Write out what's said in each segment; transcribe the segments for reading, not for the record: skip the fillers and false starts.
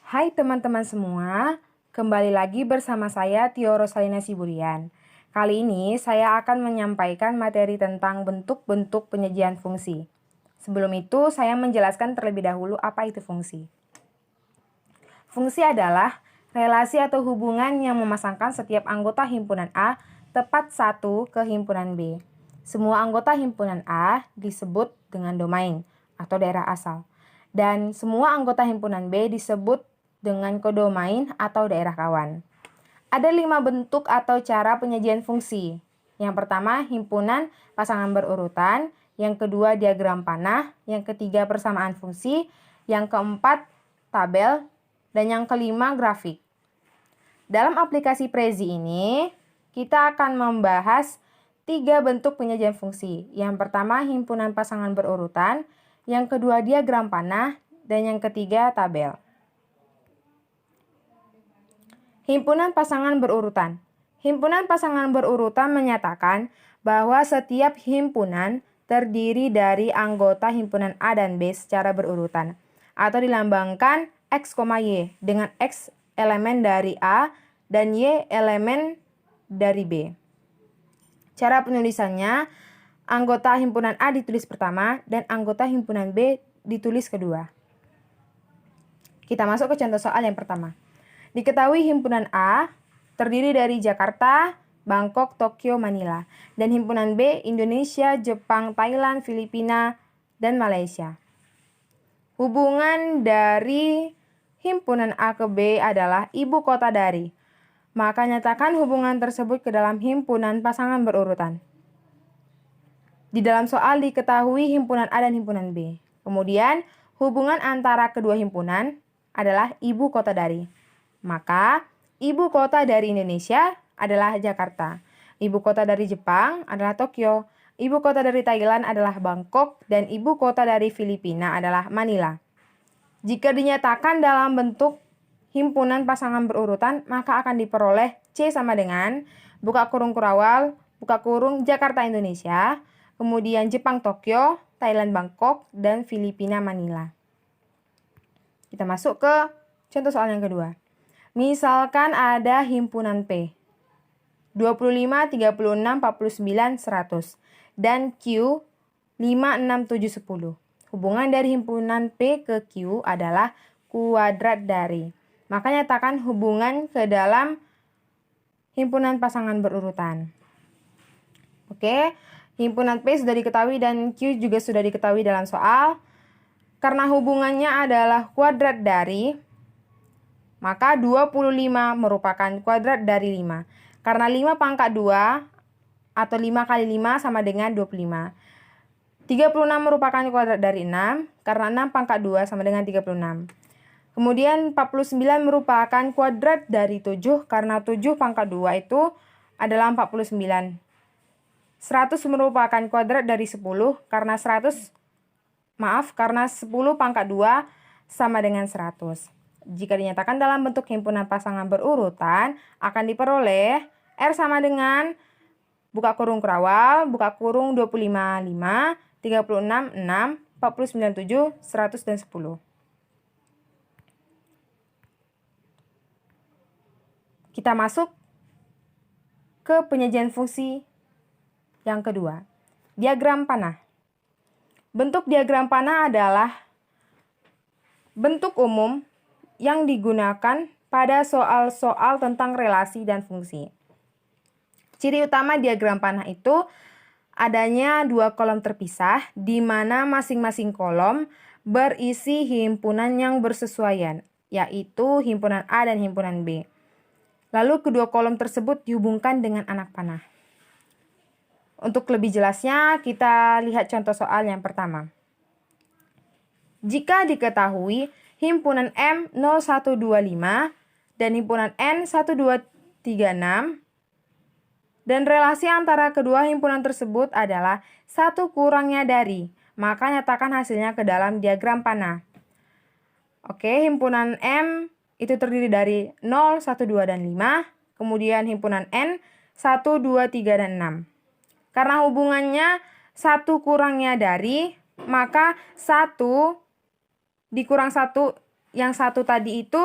Hai teman-teman semua, kembali lagi bersama saya Tio Rosalina Siburian. Kali ini saya akan menyampaikan materi tentang bentuk-bentuk penyajian fungsi. Sebelum itu, saya menjelaskan terlebih dahulu apa itu fungsi. Fungsi adalah relasi atau hubungan yang memasangkan setiap anggota himpunan A tepat satu ke himpunan B. Semua anggota himpunan A disebut dengan domain atau daerah asal. Dan semua anggota himpunan B disebut dengan kodomain atau daerah kawan. Ada 5 bentuk atau cara penyajian fungsi. Yang pertama, himpunan pasangan berurutan. Yang kedua, diagram panah. Yang ketiga, persamaan fungsi. Yang keempat, tabel. Dan yang kelima, grafik. Dalam aplikasi Prezi ini, kita akan membahas 3 bentuk penyajian fungsi. Yang pertama, himpunan pasangan berurutan. Yang kedua, diagram panah. Dan yang ketiga, tabel. Himpunan pasangan berurutan. Himpunan pasangan berurutan menyatakan bahwa setiap himpunan terdiri dari anggota himpunan A dan B secara berurutan, atau dilambangkan X, Y, dengan X elemen dari A dan Y elemen dari B. Cara penulisannya, anggota himpunan A ditulis pertama dan anggota himpunan B ditulis kedua. Kita masuk ke contoh soal yang pertama. Diketahui himpunan A terdiri dari Jakarta, Bangkok, Tokyo, Manila, dan himpunan B Indonesia, Jepang, Thailand, Filipina, dan Malaysia. Hubungan dari himpunan A ke B adalah ibu kota dari. Maka nyatakan hubungan tersebut ke dalam himpunan pasangan berurutan. Di dalam soal diketahui himpunan A dan himpunan B. Kemudian hubungan antara kedua himpunan adalah ibu kota dari. Maka, ibu kota dari Indonesia adalah Jakarta. Ibu kota dari Jepang adalah Tokyo. Ibu kota dari Thailand adalah Bangkok. Dan ibu kota dari Filipina adalah Manila. Jika dinyatakan dalam bentuk himpunan pasangan berurutan, maka akan diperoleh C sama dengan buka kurung Kurawal, buka kurung Jakarta Indonesia, kemudian Jepang Tokyo, Thailand Bangkok, dan Filipina Manila. Kita masuk ke contoh soal yang kedua. Misalkan ada himpunan P 25, 36, 49, 100 dan Q 5, 6, 7, 10. Hubungan dari himpunan P ke Q adalah kuadrat dari. Maka nyatakan hubungan ke dalam himpunan pasangan berurutan. Oke, himpunan P sudah diketahui dan Q juga sudah diketahui dalam soal. Karena hubungannya adalah kuadrat dari, maka 25 merupakan kuadrat dari 5. Karena 5 pangkat 2 atau 5 kali 5 sama dengan 25. 36 merupakan kuadrat dari 6. Karena 6 pangkat 2 sama dengan 36. Kemudian 49 merupakan kuadrat dari 7. Karena 7 pangkat 2 itu adalah 49. 100 merupakan kuadrat dari 10. Karena 10 pangkat 2 sama dengan 100. Jika dinyatakan dalam bentuk himpunan pasangan berurutan, akan diperoleh R sama dengan buka kurung Kurawal, buka kurung 25, 5, 36, 6, 49, 7, 100, dan 10. Kita masuk ke penyajian fungsi yang kedua. Diagram panah. Bentuk diagram panah adalah bentuk umum yang digunakan pada soal-soal tentang relasi dan fungsi. Ciri utama diagram panah itu adanya 2 kolom terpisah di mana masing-masing kolom berisi himpunan yang bersesuaian, yaitu himpunan A dan himpunan B. Lalu kedua kolom tersebut dihubungkan dengan anak panah. Untuk lebih jelasnya, kita lihat contoh soal yang pertama. Jika diketahui himpunan M 0125 dan himpunan N 1236 dan relasi antara kedua himpunan tersebut adalah 1 kurangnya dari, maka nyatakan hasilnya ke dalam diagram panah. Oke, himpunan M itu terdiri dari 0, 1, 2, dan 5, kemudian himpunan N 1, 2, 3, dan 6. Karena hubungannya 1 kurangnya dari, maka 1 dikurang 1 yang satu tadi itu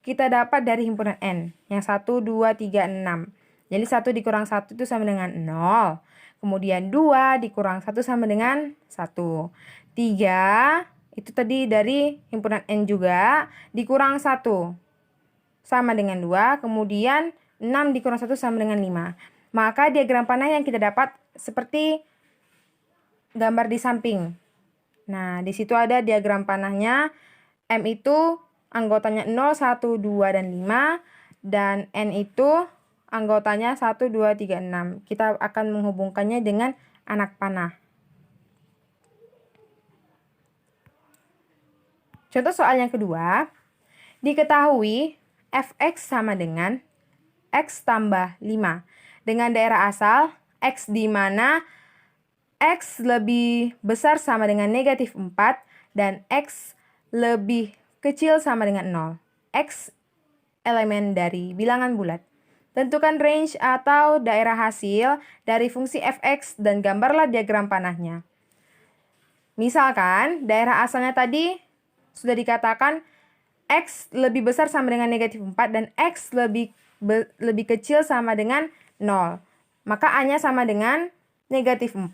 kita dapat dari himpunan N. Yang 1, 2, 3, 6. Jadi 1 dikurang 1 itu sama dengan 0. Kemudian 2 dikurang 1 sama dengan 1. 3 itu tadi dari himpunan N juga. Dikurang 1 sama dengan 2. Kemudian 6 dikurang 1 sama dengan 5. Maka diagram panah yang kita dapat seperti gambar di samping. Nah, di situ ada diagram panahnya. M itu anggotanya 0, 1, 2, dan 5. Dan N itu anggotanya 1, 2, 3, 6. Kita akan menghubungkannya dengan anak panah. Contoh soal yang kedua. Diketahui fx sama dengan x tambah 5. Dengan daerah asal x di mana x lebih besar sama dengan negatif 4 dan x lebih kecil sama dengan 0. X elemen dari bilangan bulat. Tentukan range atau daerah hasil dari fungsi fx dan gambarlah diagram panahnya. Misalkan daerah asalnya tadi sudah dikatakan x lebih besar sama dengan negatif 4 dan x lebih kecil sama dengan 0. Maka A-nya sama dengan negatif 4,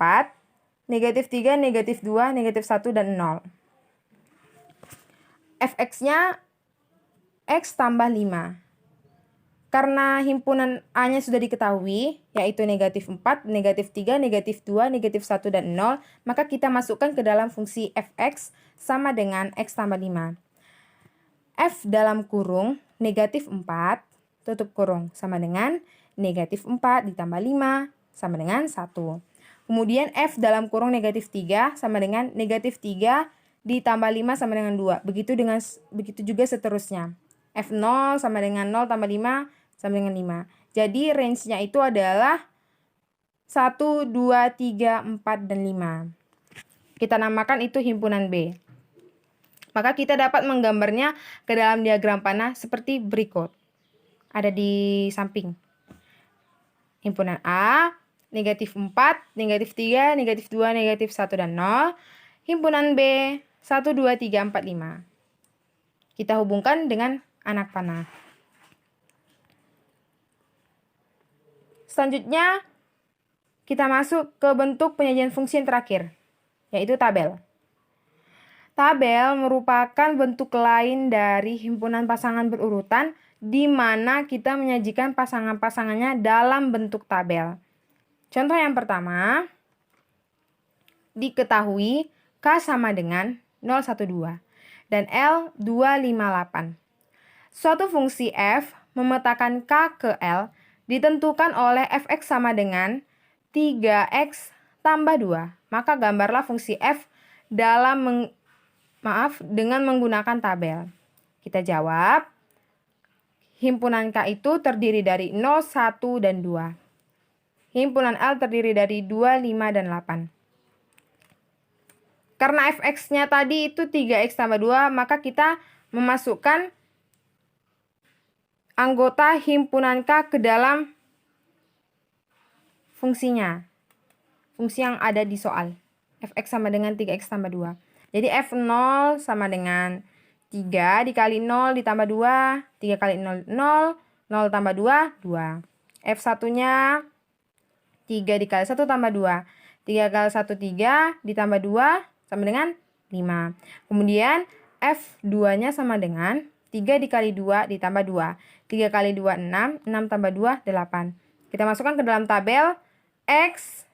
negatif 3, negatif 2, negatif 1, dan 0. Fx-nya x tambah 5. Karena himpunan A-nya sudah diketahui, yaitu negatif 4, negatif 3, negatif 2, negatif 1, dan 0, maka kita masukkan ke dalam fungsi fx sama dengan x tambah 5. F dalam kurung negatif 4, tutup kurung, sama dengan negatif 4 ditambah 5, sama dengan 1. Kemudian F dalam kurung negatif 3, sama dengan negatif 3 ditambah 5, sama dengan 2. Begitu juga seterusnya. F0 sama dengan 0 tambah 5, sama dengan 5. Jadi range-nya itu adalah 1, 2, 3, 4, dan 5. Kita namakan itu himpunan B. Maka kita dapat menggambarnya ke dalam diagram panah seperti berikut. Ada di samping. Himpunan A, negatif 4, negatif 3, negatif 2, negatif 1, dan 0. Himpunan B, 1, 2, 3, 4, 5. Kita hubungkan dengan anak panah. Selanjutnya, kita masuk ke bentuk penyajian fungsi yang terakhir, yaitu tabel. Tabel merupakan bentuk lain dari himpunan pasangan berurutan di mana kita menyajikan pasangan-pasangannya dalam bentuk tabel. Contoh yang pertama, diketahui K sama dengan 012 dan L 258. Suatu fungsi f memetakan K ke L ditentukan oleh fx sama dengan 3x tambah 2. Maka gambarlah fungsi f dengan menggunakan tabel. Kita jawab. Himpunan K itu terdiri dari 0, 1, dan 2. Himpunan L terdiri dari 2, 5, dan 8. Karena fx-nya tadi itu 3x tambah 2, maka kita memasukkan anggota himpunan K ke dalam fungsinya. Fungsi yang ada di soal. Fx sama dengan 3x tambah 2. Jadi F0 sama dengan 3 dikali 0 ditambah 2. 3 kali 0, 0. 0 tambah 2, 2. F1-nya 3 dikali 1 tambah 2. 3 kali 1, 3 ditambah 2 sama dengan 5. Kemudian F2-nya sama dengan 3 dikali 2 ditambah 2. 3 kali 2, 6. 6 tambah 2, 8. Kita masukkan ke dalam tabel X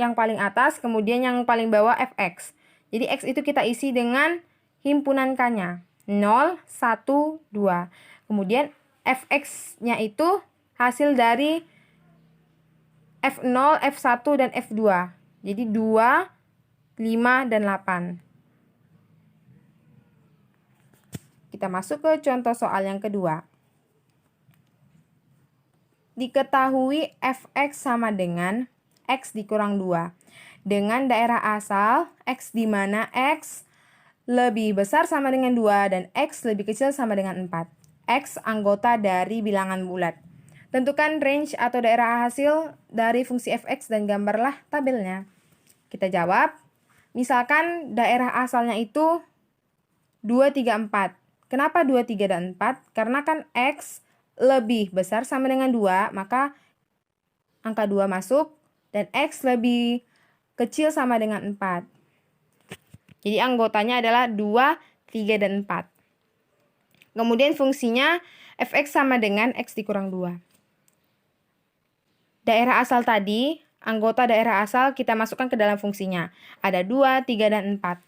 yang paling atas, kemudian yang paling bawah fx. Jadi X itu kita isi dengan himpunan K-nya. 0, 1, 2. Kemudian fx-nya itu hasil dari F0, F1, dan F2. Jadi 2, 5, dan 8. Kita masuk ke contoh soal yang kedua. Diketahui fx sama dengan x dikurang 2. Dengan daerah asal x di mana x lebih besar sama dengan 2 dan x lebih kecil sama dengan 4. X anggota dari bilangan bulat. Tentukan range atau daerah hasil dari fungsi fx dan gambarlah tabelnya. Kita jawab. Misalkan daerah asalnya itu 2, 3, 4. Kenapa 2, 3, dan 4? Karena kan X lebih besar sama dengan 2, maka angka 2 masuk, dan X lebih kecil sama dengan 4. Jadi anggotanya adalah 2, 3, dan 4. Kemudian fungsinya fx sama dengan x dikurang 2. Daerah asal tadi, anggota daerah asal kita masukkan ke dalam fungsinya. Ada 2, 3, dan 4.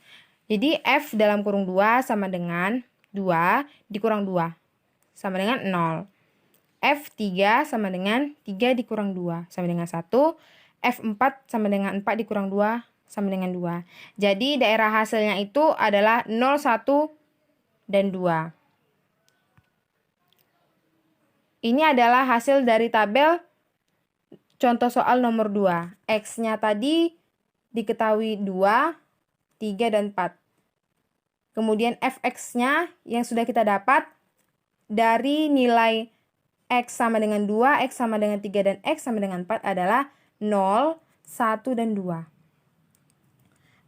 Jadi f dalam kurung 2 sama dengan 2 dikurang 2 sama dengan 0. F3 sama dengan 3 dikurang 2 sama dengan 1. F4 sama dengan 4 dikurang 2 sama dengan 2. Jadi daerah hasilnya itu adalah 0, 1, dan 2. Ini adalah hasil dari tabel contoh soal nomor 2. X-nya tadi diketahui 2, 3, dan 4. Kemudian fx-nya yang sudah kita dapat dari nilai x sama dengan 2, x sama dengan 3, dan x sama dengan 4 adalah 0, 1, dan 2.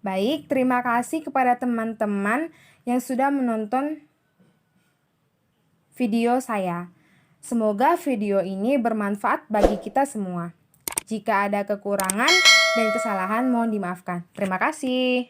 Baik, terima kasih kepada teman-teman yang sudah menonton video saya. Semoga video ini bermanfaat bagi kita semua. Jika ada kekurangan dan kesalahan, mohon dimaafkan. Terima kasih.